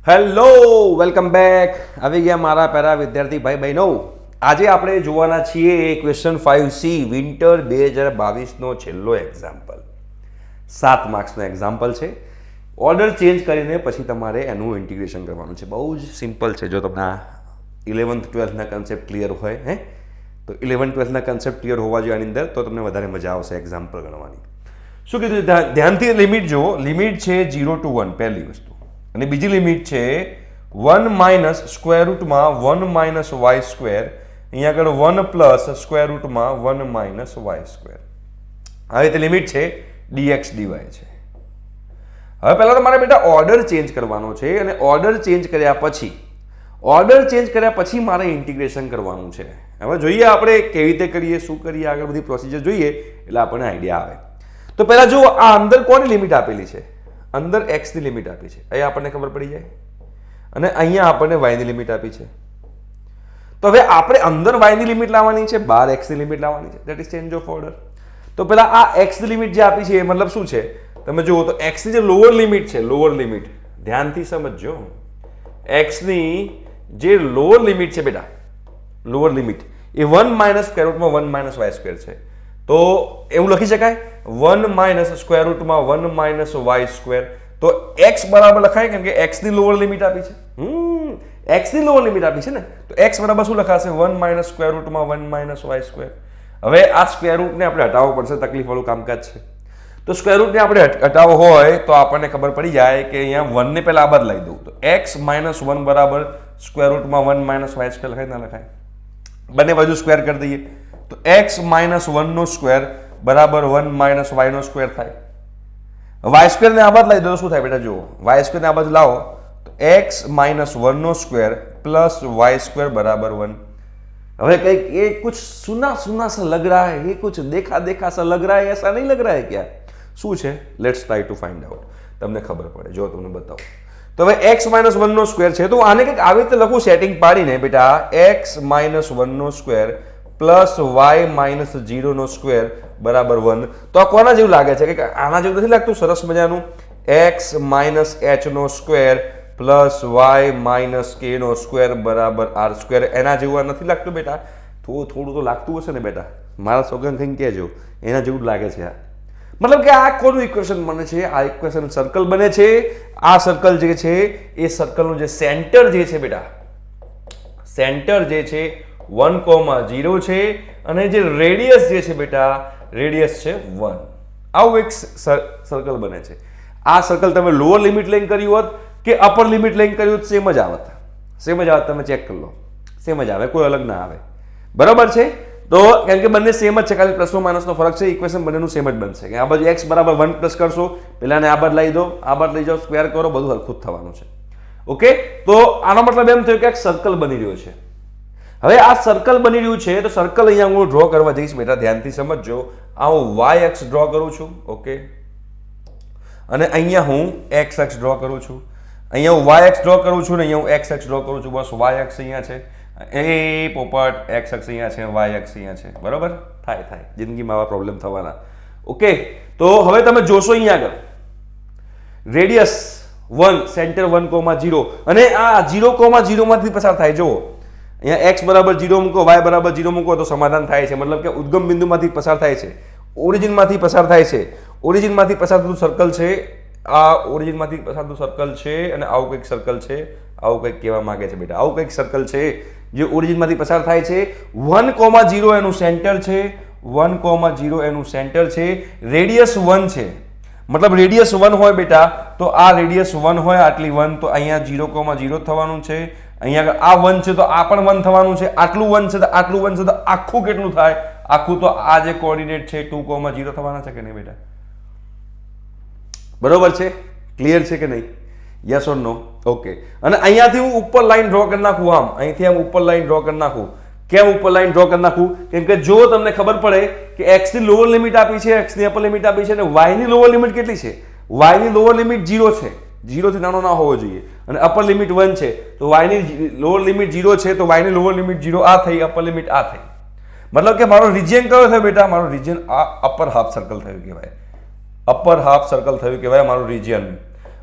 Hello welcome back આવી ગયા મારા પેરા વિદ્યાર્થી ભાઈ બહેનો. આજે આપણે જોવાના છીએ ક્વેશ્ચન 5C વિન્ટર 2022નો છેલ્લો એક્ઝામ્પલ. 7 માર્ક્સનો એક્ઝામ્પલ છે. ઓર્ડર ચેન્જ કરીને પછી તમારે એનું ઇન્ટિગ્રેશન કરવાનું છે. બહુ જ સિમ્પલ છે. જો તમને 11th 12thના કન્સેપ્ટ ક્લિયર હોય તો 11th 12thના કન્સેપ્ટ ક્લિયર હોવા જોઈએ આની અંદર, તો તમને વધારે મજા આવશે એક્ઝામ્પલ ગણવાની. શું કીધું? ધ્યાનથી લિમિટ જુઓ. લિમિટ છે 0 to 1 પહેલી વસ્તુ, અને બીજી લિમિટ છે 1 માઇનસ સ્ક્વેર રૂટમાં 1 માઇનસ વાય સ્ક્વેર, અહીંયા આગળ 1 પ્લસ સ્ક્વેર રૂટમાં 1 માઇનસ વાય સ્ક્વેર. આવી રીતે લિમિટ છે dx dy છે. હવે પહેલા તો મારે બેટા ઓર્ડર ચેન્જ કરવાનો છે, અને ઓર્ડર ચેન્જ કર્યા પછી મારે ઇન્ટિગ્રેશન કરવાનું છે. હવે જોઈએ આપણે કેવી રીતે કરીએ, શું કરીએ, આગળ બધી પ્રોસિજર જોઈએ એટલે આપણને આઈડિયા આવે. તો પહેલા જુઓ, આ અંદર કોની લિમિટ આપેલી છે? અંદર x ની લિમિટ આપી છે, અહીંયા આપણને ખબર પડી જાય, અને અહીંયા આપણને y ની લિમિટ આપી છે. તો હવે આપણે અંદર y ની લિમિટ લાવવાની છે, બહાર x ની લિમિટ લાવવાની છે. That is change of order. તો પહેલા આ x ની લિમિટ જે આપી છે એ મતલબ શું છે તમે જુઓ તો x ની જે લોઅર લિમિટ છે, લોઅર લિમિટ ધ્યાનથી સમજજો. x ની જે લોઅર લિમિટ છે બેટા, લોઅર લિમિટ એ 1 માઇનસ સ્ક્વેર રૂટમાં 1 માઇનસ વાય સ્ક્વેર છે. તો એવું લખી શકાય 1 માઇનસ સ્ક્વેર રૂટમાં 1 માઇનસ વાય સ્ક્વેર. તો x બરાબર લખાય કેમ કે x ની લોઅર લિમિટ આપી છે. x ની લોઅર લિમિટ આપી છે ને, તો x બરાબર શું લખાશે? 1 માઇનસ સ્ક્વેર રૂટમાં 1 માઇનસ વાય સ્ક્વેર. હવે આ સ્ક્વેર રૂટને આપણે હટાવવો પડશે, તકલીફ વાળું કામકાજ છે. તો સ્ક્વેર રૂટને આપણે હટાવવો હોય તો આપણને ખબર પડી જાય કે અહીંયા 1 ને પહેલા આ બાદ લઈ દઉં તો x માઇનસ 1 બરાબર સ્ક્વેર રૂટમાં 1 માઇનસ વાય સ્ક્વેર લખાય ના લખાય? બંને બાજુ સ્ક્વેર કરી દઈએ તો x માઇનસ 1 નો સ્ક્વેર બરાબર 1 માઇનસ વાય નો સ્ક્વેર થાય. વાય સ્ક્વેર ને આ બાદ લઈ દો શું થાય બેટા? જુઓ, વાય સ્ક્વેર ને આ બાજુ લાવો તો x માઇનસ 1 નો સ્ક્વેર પ્લસ વાય સ્ક્વેર બરાબર 1. હવે કંઈક ये कुछ सुना सुना सा लग रहा है, ये कुछ देखा देखा सा लग रहा है, ऐसा नहीं लग रहा है क्या? શું છે? Let's try to find out. તમને ખબર પડે જો તમને બતાવું. તો હવે x માઇનસ 1 નો સ્ક્વેર છે, તો આને કંઈક આવી રીતે લખું સેટિંગ પાડીને બેટા, x માઇનસ 1 નો સ્ક્વેર પ્લસ y માઇનસ 0 નો સ્ક્વેર બરાબર 1. તો આ કોના જેવું લાગે છે? કે આના જેવું નથી લાગતું? સરસ મજાનું x માઇનસ h નો square plus y minus k નો સ્ક્વેર બરાબર r સ્ક્વેર. એના જેવું નથી લાગતું બેટા? થોડું તો લાગતું હશે ને બેટા? મારા સોગન થઈને કહેજો, એના જેવું જ લાગે છે આ. મતલબ કે આ કોનું ઇક્વેશન બને છે? આ ઇક્વેશન સર્કલ બને છે. આ સર્કલ જે છે એ સર્કલનું જે સેન્ટર જે છે બેટા, સેન્ટર જે છે 1,0 છે, અને જે રેડિયસ જે છે બેટા, રેડિયસ છે 1. આવું એક સર્કલ બને છે. આ સર્કલ તમે લોઅર લિમિટ લઈને કર્યું હોત કે અપર લિમિટ લઈને કર્યું હોત સેમ જ આવત. સેમ જ આવત. તમે ચેક કરી લો, સેમ જ આવે, કોઈ અલગ ના આવે. બરાબર છે? તો કેમ કે બંને સેમ જ છે, ખાલી પ્લસ માઇનસનો ફરક છે. ઇક્વેશન બંનેનું સેમ જ બનશે. આ બાજુ x બરાબર 1 પ્લસ કરશો, પેલાને આ બાદ લઈ દો, આ બાદ લઈ જાઓ, સ્ક્વેર કરો, બધું હરખું જ થવાનું છે. ઓકે, તો આનો મતલબ એમ થયું કે એક સર્કલ બની રહ્યો છે. હવે આ સર્કલ બની રહ્યું છે, તો સર્કલ અહીંયા હું ડ્રો કરવા જઈશ બેટા, ધ્યાનથી સમજજો. આ હું y અક્ષ ડ્રો કરું છું, ઓકે, અને અહીંયા હું x અક્ષ ડ્રો કરું છું. અહીંયા હું y અક્ષ ડ્રો કરું છું, ને અહીંયા હું x અક્ષ ડ્રો કરું છું. બસ y અક્ષ અહીંયા છે, એ પોપટ x અક્ષ અહીંયા છે, y અક્ષ અહીંયા છે. બરાબર? થાય જિંદગીમાં આવા પ્રોબ્લેમ થવાના. ઓકે, તો હવે તમે જોશો અહીંયા આગળ રેડિયસ 1, સેન્ટર 1,0, અને આ 0,0 માંથી પસાર થાય. જુઓ, અહીંયા x બરાબર 0 મૂકો, y બરાબર 0 મૂકો તો સમાધાન થાય છે. મતલબ કે ઉદ્ગમ બિંદુમાંથી પસાર થાય છે, ઓરિજિનમાંથી પસાર થાય છે. ઓરિજિનમાંથી પસાર થતું સર્કલ છે, આ ઓરિજિનમાંથી પસાર થતું સર્કલ છે, અને આવું કંઈક સર્કલ છે. આવું કંઈક કહેવા માંગે છે બેટા, આવું કંઈક સર્કલ છે જે ઓરિજિનમાંથી પસાર થાય છે. 1,0 એનું સેન્ટર છે, 1,0 એનું સેન્ટર છે. રેડિયસ 1 છે, મતલબ રેડિયસ 1 હોય બેટા, તો આ રેડિયસ 1 હોય, આટલી 1, તો અહીંયા 0,0 થવાનું છે. અહીંયા આ 1 છે તો આ પણ 1 થવાનું છે. આટલું 1 છે તો આટલું 1 છે, તો આખું કેટલું થાય? આખું તો આ જે કોઓર્ડિનેટ છે 2,0 થવાના છે કે નહીં બેટા? બરોબર છે? ક્લિયર છે કે નહીં? Yes or no? ઓકે, અને અહીંયાથી હું ઉપર લાઈન ડ્રો કરી નાખું. આમ અહીંથી આમ ઉપર લાઈન ડ્રો કરી નાખું. કેમ ઉપર લાઈન ડ્રો કરી નાખું? કેમ કે જો તમને ખબર પડે કે x ની લોઅર લિમિટ આપી છે, x ની અપર લિમિટ આપી છે, અને y ની લોઅર લિમિટ કેટલી છે? y ની લોઅર લિમિટ 0 છે, 0 થી નાનો ના હોવો જોઈએ, અને અપર લિમિટ 1 છે. તો y ની લોઅર લિમિટ 0 છે, તો y ની લોઅર લિમિટ 0 આ થઈ, અપર લિમિટ આ થઈ. મતલબ કે મારો રિજિયન કયો થયો બેટા? મારો રિજિયન આ અપર હાફ સર્કલ થયું કહેવાય. અપર હાફ સર્કલ થયું કહેવાય મારું રિજિયન.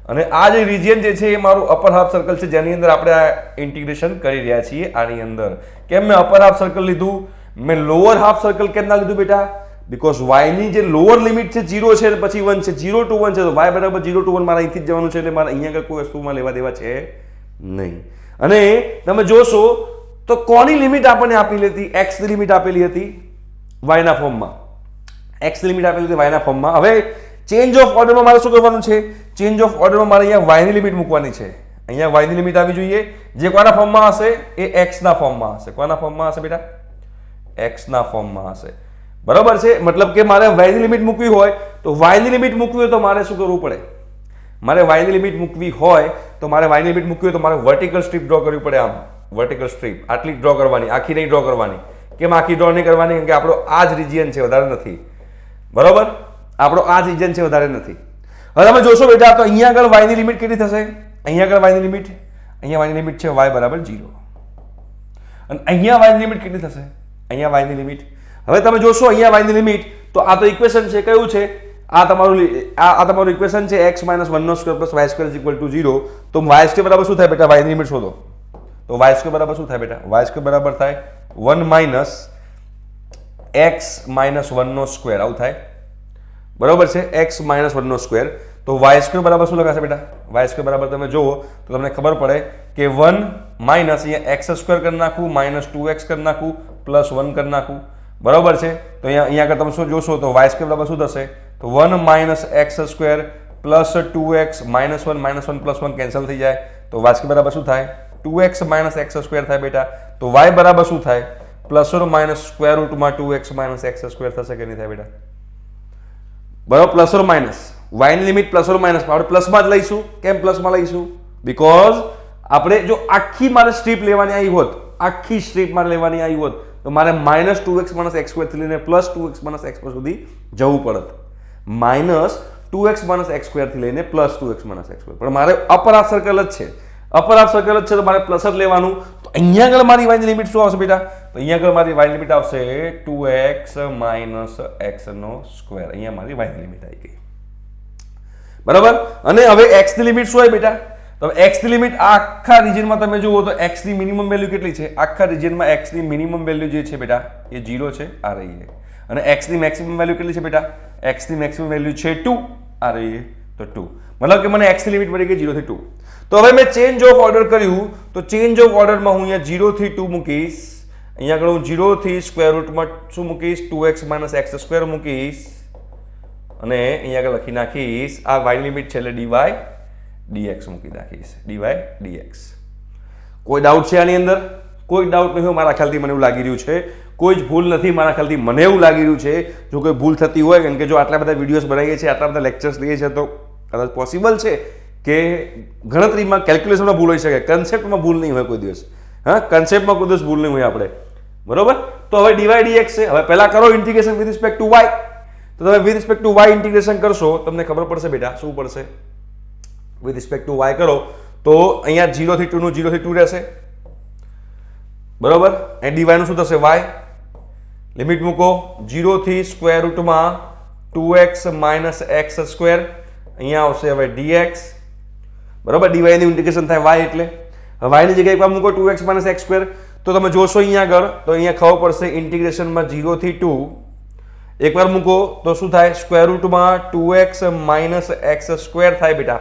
અને આ જે રિજિયન જે છે એ મારું અપર હાફ સર્કલ છે, જેની અંદર આપણે આ ઇન્ટિગ્રેશન કરી રહ્યા છીએ આની અંદર. કેમ મેં અપર હાફ સર્કલ લીધું, મેં લોઅર હાફ સર્કલ કેમ ના લીધું બેટા? બીકોઝ y ની જે લોઅર લિમિટ છે 0 છે પછી 1 છે, 0 to 1 છે, તો y બરાબર 0 to 1 મારે અહીંથી જ જવાનું છે, એટલે મારે અહીંયા આગળ કોઈ વસ્તુમાં લેવા દેવા છે નહીં. અને તમે જોશો તો કોની લિમિટ આપણને આપેલી હતી? x ની લિમિટ આપેલી હતી y ના ફોર્મમાં. x ની લિમિટ આપેલી હતી y ના ફોર્મમાં. હવે ચેન્જ ઓફ ઓર્ડરમાં મારે શું કરવાનું છે? ચેન્જ ઓફ ઓર્ડરમાં મારે અહીંયા y ની લિમિટ મૂકવાની છે. અહીંયા y ની લિમિટ આવી જોઈએ, જે કોના ફોર્મમાં હશે? એ x ના ફોર્મમાં હશે. કોના ફોર્મમાં હશે બેટા? x ના ફોર્મમાં હશે. બરાબર છે? મતલબ કે મારે y ની લિમિટ મૂકવી હોય તો y ની લિમિટ મૂકવી હોય તો મારે શું કરવું પડે? મારે y ની લિમિટ મૂકવી હોય તો મારે y ની લિમિટ મૂકવી હોય તો મારે વર્ટિકલ સ્ટ્રીપ ડ્રો કરવી પડે. આમ વર્ટિકલ સ્ટ્રીપ આટલી ડ્રો કરવાની, આખી નહીં ડ્રો કરવાની. કેમ આખી ડ્રો નહીં કરવાની? કેમ કે આપણો આ જ રિજિયન છે, વધારે નથી. બરોબર? આપણો આ જ રિજિયન છે, વધારે નથી. હવે તમે જોશો બેટા, તો અહીંયા આગળ y ની લિમિટ કેટલી થશે? અહીંયા આગળ y ની લિમિટ, અહીંયા y ની લિમિટ છે y બરાબર 0. અને અહીંયા y ની લિમિટ કેટલી થશે? અહીંયા y ની લિમિટ, હવે તમે જોશો અહીંયા y ની લિમિટ, તો આ તો ઇક્વેશન છે, કયું છે? આ તમારું ઇક્વેશન છે x - 1 square plus y square equal to 0. તો y સ્ક્વેર બરાબર શું થાય બેટા? y ની લિમિટ શોધો. તો y સ્ક્વેર બરાબર શું થાય બેટા? y સ્ક્વેર બરાબર થાય 1 માઇનસ x માઇનસ 1 નો સ્ક્વેર. આવું થાય. બરાબર છે? x માઇનસ 1 નો સ્ક્વેર. તો y સ્ક્વેર બરાબર શું લખાશે બેટા? y સ્ક્વેર બરાબર તમે જુઓ તો તમને ખબર પડે કે 1 માઇનસ અહીંયા x સ્ક્વેર કરી નાખું, માઇનસ 2x કરી નાખું, પ્લસ 1 કરી નાખું. બરાબર છે? તો અહીંયા આગળ તમે શું જોશો તો y સ્ક્વેર બરાબર શું થશે? તો 1 minus x square plus 2x minus 1 plus 1 cancel થઈ જાય. તો y સ્ક્વેર બરાબર શું થાય? 2x માઇનસ x સ્ક્વેર થાય બેટા. તો y બરાબર શું થાય? પ્લસ ઓર માઇનસ સ્ક્વેર રૂટમાં 2x માઇનસ x સ્ક્વેર થશે કે નહીં થાય બેટા? બરાબર? પ્લસ ઓર માઇનસ y ની લિમિટ પ્લસ ઓર માઇનસ આપણે પ્લસમાં જ લઈશું. કેમ પ્લસમાં લઈશું? બીકોઝ આપણે જો આખી મારે સ્ટ્રીપ લેવાની આવી હોત, આખી સ્ટ્રીપ મારે લેવાની આવી હોત તો મારે minus 2x minus x square થી લઈને plus 2x minus x square સુધી જવું પડત. Minus 2x minus x square થી લઈને plus 2x minus x square. પણ મારે અપર હાફ સર્કલ જ છે, અપર હાફ સર્કલ જ છે, તો મારે પ્લસ જ લેવાનું. તો અહીંયા આગળ મારી y ની લિમિટ શું આવશે બેટા? તો અહીંયા આગળ મારી y ની લિમિટ આવશે 2x માઇનસ x નો સ્ક્વેર. અહીંયા મારી y ની લિમિટ આવી ગઈ. બરાબર? અને હવે x ની લિમિટ શું હોય બેટા? તો x ની લિમિટ આખા રિજિયનમાં તમે જુઓ તો x ની મિનિમમ વેલ્યુ કેટલી છે? આખા રિજિયનમાં x ની મિનિમમ વેલ્યુ જે છે બેટા એ 0 છે, આ રહી છે. અને x ની મેક્સિમમ વેલ્યુ કેટલી છે બેટા? x ની મેક્સિમમ વેલ્યુ છે 2, આ રહી છે. તો 2 મતલબ કે મને x ની લિમિટ મળી ગઈ 0 થી 2. તો હવે મેં ચેન્જ ઓફ ઓર્ડર કર્યું, તો ચેન્જ ઓફ ઓર્ડરમાં હું અહીંયા 0 થી 2 મૂકીશ. અહીંયા આગળ હું 0 થી સ્ક્વેર રૂટમાં શું મૂકીશ? 2x માઇનસ x સ્ક્વેર મૂકીશ. અને અહીંયા આગળ લખી નાખીશ આ y લિમિટ છે એટલે dy dx મૂકી નાખીશ. dy dx. કોઈ ડાઉટ છે આની અંદર? કોઈ ડાઉટ નહીં હોય મારા ખ્યાલથી, મને એવું લાગી રહ્યું છે. કોઈ જ ભૂલ નથી મારા ખ્યાલથી, મને એવું લાગી રહ્યું છે. જો કોઈ ભૂલ થતી હોય, કારણ કે જો આટલા બધા વિડીયોઝ બનાવીએ છીએ, આટલા બધા લેક્ચર્સ લઈએ છીએ, તો કદાચ પોસિબલ છે કે ગણતરીમાં કેલ્ક્યુલેશનમાં ભૂલ હોઈ શકે, કન્સેપ્ટમાં ભૂલ નહીં હોય કોઈ દિવસ. હા, કન્સેપ્ટમાં કોઈ દિવસ ભૂલ નહીં હોય આપણે. બરોબર? તો હવે dy dx છે. હવે પહેલા કરો integration with respect to y. તો તમે with respect to y integration કરશો તમને ખબર પડશે બેટા શું પડશે. વિથ રિસ્પેક્ટ ટુ y કરો તો અહીંયા 0 થી 2 નું 0 થી 2 રહેશે. બરોબર? અને dy નું શું થશે? y. લિમિટ મૂકો 0 થી સ્ક્વેર રૂટમાં 2x માઇનસ x સ્ક્વેર. અહીંયા આવશે હવે dx. બરોબર? dy ની ઇન્ટિગ્રેશન થાય y એટલે. હવે y ની જગ્યાએ એકવાર મૂકો 2x માઇનસ x સ્ક્વેર. તો તમે જોશો અહીંયા આગળ તો અહીંયા ખબર પડશે ઇન્ટિગ્રેશનમાં 0 થી 2 એકવાર મૂકો તો શું થાય? સ્ક્વેર રૂટમાં 2x માઇનસ x સ્ક્વેર થાય બેટા.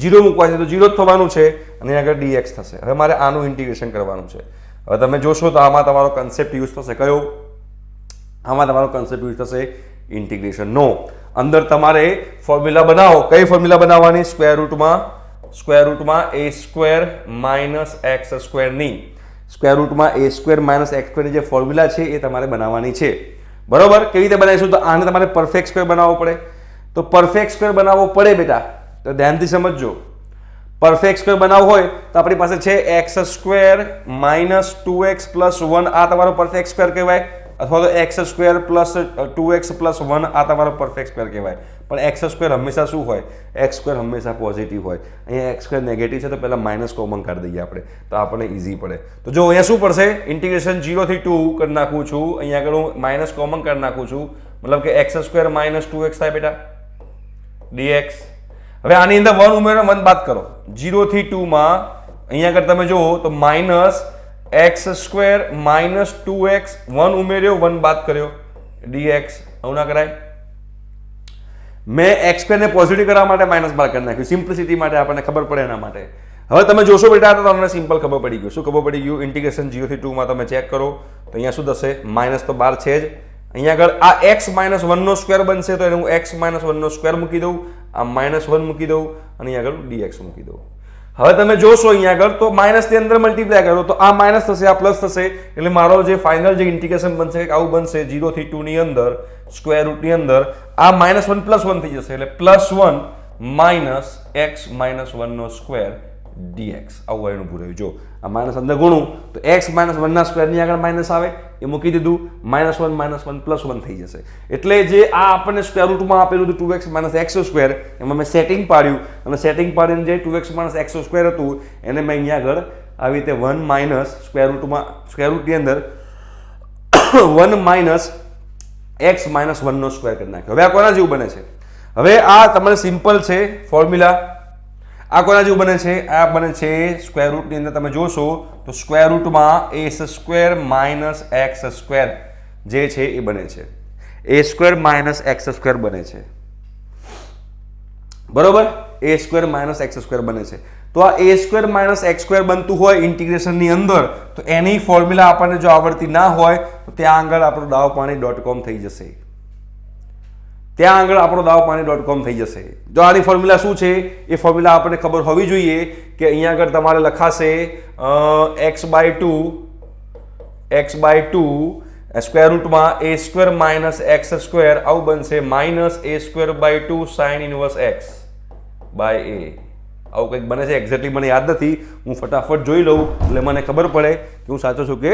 0 મૂકવાથી તો 0 જ થવાનું છે અને આગળ dx થશે. હવે મારે આનું ઇન્ટિગ્રેશન કરવાનું છે. હવે તમે જોશો તો આમાં તમારો કન્સેપ્ટ યુઝ થશે. કયો? આમાં તમારો કન્સેપ્ટ યુઝ થશે ઇન્ટિગ્રેશન નો. અંદર તમારે ફોર્મ્યુલા બનાવો. કઈ ફોર્મ્યુલા બનાવવાની? સ્ક્વેર રૂટમાં a square minus x square ની, સ્ક્વેર રૂટમાં a square minus x square ની જે ફોર્મ્યુલા છે એ તમારે બનાવવાની છે. બરોબર? કેવી રીતે બનાવીશું? તો આને તમારે પરફેક્ટ સ્ક્વેર બનાવવો પડે. તો પરફેક્ટ સ્ક્વેર બનાવવો પડે બેટા, તો ધ્યાનથી સમજજો. પરફેક્ટ સ્ક્વેર બનાવવો હોય તો આપણી પાસે છે x square minus 2x plus 1, આ તમારો પરફેક્ટ સ્ક્વેર કહેવાય. અથવા તો x square plus 2x plus 1, આ તમારો પરફેક્ટ સ્ક્વેર કહેવાય. પણ x સ્ક્વેર હંમેશા શું હોય? x સ્ક્વેર હંમેશા પોઝિટિવ હોય. અહીંયા x સ્ક્વેર નેગેટિવ છે તો પહેલા માઇનસ કોમન કાઢી દઈએ આપણે, તો આપણને ઈઝી પડે. તો જો અહીંયા શું પડશે? ઇન્ટિગ્રેશન 0 થી 2 કરી નાખું છું. અહીંયા આગળ હું માઇનસ કોમન કાઢી નાખું છું. મતલબ કે x સ્ક્વેર માઇનસ 2x થાય બેટા dx. હવે આની અંદર 1 ઉમેરો 1 બાદ કરો 0 થી 2 માં અહીંયા આગળ તમે જુઓ તો minus x square minus 2x 1 ઉમેર્યો 1 બાદ કર્યો dx આવું ના કરાય મેં x સ્ક્વેર ને પોઝિટિવ કરવા માટે માઇનસ બાર કરી નાખ્યું સિમ્પ્લિસિટી માટે આપણને ખબર પડે એના માટે હવે તમે જોશો બેટા તો તમને સિમ્પલ ખબર પડી ગયું શું ખબર પડી ગયું ઇન્ટિગ્રેશન 0 થી 2 માં તમે ચેક કરો તો અહીંયા શું થશે માઇનસ તો 12 છે જ અહીંયા આગળ આ x - 1 નો સ્ક્વેર બનશે તો એને હું x - 1 નો સ્ક્વેર મૂકી દઉં આ -1 મૂકી દઉં અને અહીંયા આગળ dx મૂકી દઉં હવે તમે જોશો અહીંયા આગળ તો માઇનસ ની અંદર મલ્ટીપ્લાય કરો તો આ માઇનસ થશે આ પ્લસ થશે એટલે મારો જે ફાઇનલ જે ઇન્ટિગ્રેશન બનશે આવું બનશે 0 થી 2 ની અંદર સ્ક્વેર રૂટ ની અંદર આ -1 +1 થઈ જશે એટલે +1 માઇનસ x - 1 નો સ્ક્વેર dx આવું એનું પૂરું જો આ માઇનસ અંદર ગુણું તો x - 1 ના સ્ક્વેર ની આગળ માઇનસ આવે એ મૂકી દીધું -1 - 1 +1 થઈ જશે એટલે જે આ આપણને સ્ક્વેર રૂટમાં આપેલું હતું 2x - x સ્ક્વેર એમાં મેં સેટિંગ પાડ્યું અને સેટિંગ પાડીને જે 2x - x સ્ક્વેર હતું એને મેં અહીંયા આગળ આવી રીતે 1 માઇનસ સ્ક્વેર રૂટની અંદર 1 માઇનસ x - 1 નો સ્ક્વેર કરી નાખ્યો હવે આ કોના જેવું બને છે હવે આ તમારે સિમ્પલ છે ફોર્મ્યુલા આ કોના જેવું બને છે આ બને છે સ્ક્વેર રૂટની અંદર તમે જોશો તો સ્ક્વેર રૂટમાં a square minus x square જે છે એ બને છે a square minus x square બને છે બરોબર a square minus x square બને છે તો આ a square minus x square બનતું હોય ઇન્ટિગ્રેશનની અંદર તો એની ફોર્મ્યુલા આપણને જો આવડતી ના હોય તો ત્યાં આગળ આપણો daavpani.com થઈ જશે ત્યાં આગળ આપણો daavpani.com થઈ જશે જો આની ફોર્મ્યુલા શું છે એ ફોર્મ્યુલા આપણને ખબર હોવી જોઈએ કે અહીંયા આગળ તમારે લખાશે x/2 સ્ક્વેર રૂટમાં a square minus x square આવું બનશે minus a square sin inverse x by a આવું કંઈક બને છે એક્ઝેક્ટલી મને યાદ નથી હું ફટાફટ જોઈ લઉં એટલે મને ખબર પડે કે હું સાચો છું કે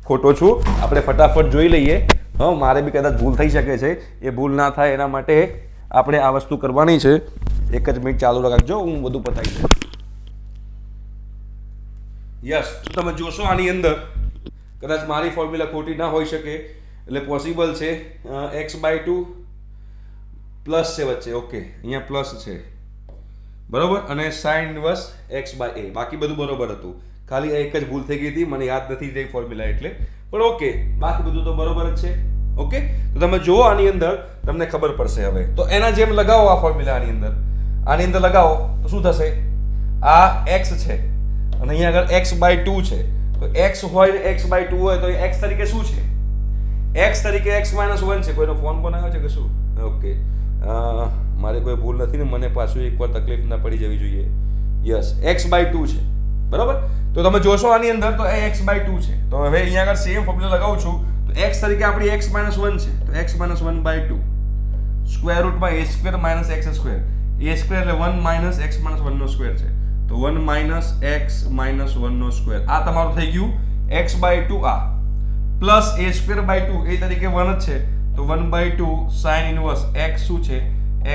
ખોટો છું આપણે ફટાફટ જોઈ લઈએ હા મારે બી કદાચ ભૂલ થઈ શકે છે એ ભૂલ ના થાય એના માટે આપણે આ વસ્તુ કરવાની છે એક જ મિનિટ ચાલુ રાખજો હું બધું પતાવી દઉં યસ તમે જોશો આની અંદર કદાચ મારી ફોર્મ્યુલા ખોટી ના હોઈ શકે એટલે પોસિબલ છે x/2 પ્લસ છે વચ્ચે ઓકે અહીંયા પ્લસ છે બરોબર અને sin ઇનવર્સ x/a બાકી બધું બરોબર હતું ખાલી એક જ ભૂલ થઈ ગઈ હતી મને યાદ નથી રહી ફોર્મ્યુલા એટલે પણ ઓકે બાકી બધું તો બરોબર જ છે ઓકે તો તમે જુઓ આની અંદર તમને ખબર પડશે હવે તો એના જેમ લગાવો આ ફોર્મ્યુલા આની અંદર લગાવો તો શું થશે આ x છે અને અહીંયા આગળ x/2 છે તો x હોય ને x/2 હોય તો x તરીકે શું છે x તરીકે x - 1 છે કોઈનો ફોન બનાવ્યો છે કે શું ઓકે મારે કોઈ ભૂલ નથી ને મને પાછું એકવાર તકલીફ ના પડી જવી જોઈએ યસ x/2 છે બરાબર તો તમે જોશો આની અંદર તો એ x/2 છે તો હવે અહીંયા આગળ સેમ ફોર્મ્યુલા લગાવું છું તો x તરીકે આપણી x - 1 છે તો x - 1/2 સ્ક્વેર રૂટમાં a square minus x square a square એટલે 1 માઇનસ x - 1 નો સ્ક્વેર છે તો 1 માઇનસ x - 1 નો સ્ક્વેર આ તમારું થઈ ગયું x/2 આ પ્લસ a સ્ક્વેર/2 એ તરીકે 1 જ છે તો 1/2 sin ઇનવર્સ x શું છે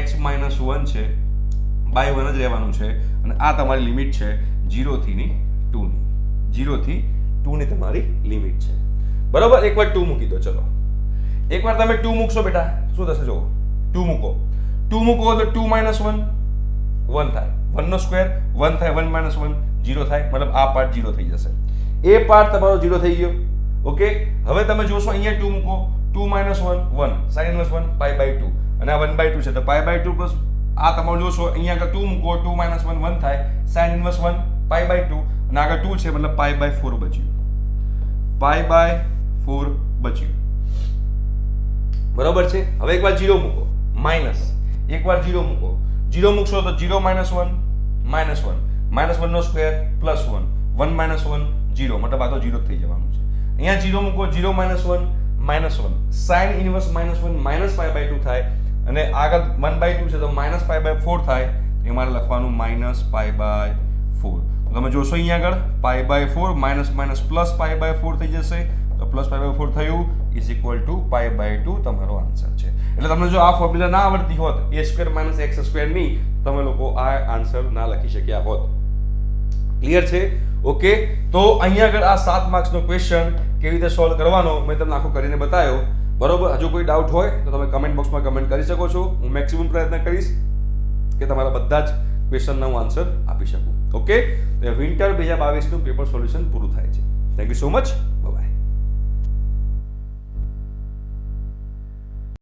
x - 1 છે બાય 1 જ રહેવાનું છે અને આ તમારી લિમિટ છે 0 થી 2 ની તમારી લિમિટ છે બરાબર એકવાર 2 મૂકી દો ચલો એકવાર તમે 2 મૂકશો બેટા શું થશે જો 2 મૂકો તો 2 - 1 1 થાય 1 નો સ્ક્વેર 1 થાય 1 - 1 0 થાય મતલબ આ પાર્ટ 0 થઈ જશે એ પાર્ટ તમારો 0 થઈ ગયો ઓકે હવે તમે જોશો અહીંયા 2 મૂકો 2 - 1 1 sin ઇનવર્સ 1 π/2 અને આ 1/2 છે તો π/2 પ્લસ આ તમારું જોશો અહીંયા આગળ 2 મૂકો 2 - 1 1 થાય sin ઇનવર્સ 1 π/2 અને આગળ 2 છે મતલબ π/4 બચ્યું π/4 બચ્યું બરાબર છે હવે એકવાર 0 મૂકો માઇનસ એકવાર 0 મૂકો 0 મૂકશો તો 0 - 1 -1 નો સ્ક્વેર પ્લસ 1 1 - 1 0 મતલબ આ તો 0 થઈ જવાનું છે અહીંયા 0 મૂકો 0 - 1 sin ઇનવર્સ -1 π/2 થાય અને આગળ 1/2 છે તો -π/4 થાય એ મારે લખવાનું -π/4 તમે જોશો અહીંયા આગળ π/4 માઇનસ પ્લસ π/4 થઈ જશે તો પ્લસ π/4 થયું ઇઝ ઇક્વલ ટુ π/2 તમારો આન્સર છે એટલે તમને જો આ ફોર્મ્યુલા ના આવડતી હોત a square minus x square ની તમે લોકો આ આન્સર ના લખી શક્યા હોત ક્લિયર છે ઓકે તો અહીંયા આગળ આ 7 માર્ક્સનો ક્વેશ્ચન કેવી રીતે સોલ્વ કરવાનો મેં તમને આખો કરીને બતાવ્યો બરોબર હજુ કોઈ ડાઉટ હોય તો તમે કમેન્ટ બોક્સમાં કમેન્ટ કરી શકો છો હું મેક્સિમમ પ્રયત્ન કરીશ કે તમારા બધા જ ક્વેશ્ચનનો હું આન્સર આપી શકું. ઓકે, તો વિન્ટર 2022નું પેપર સોલ્યુશન પૂરું થાય છે. Thank you so much. By.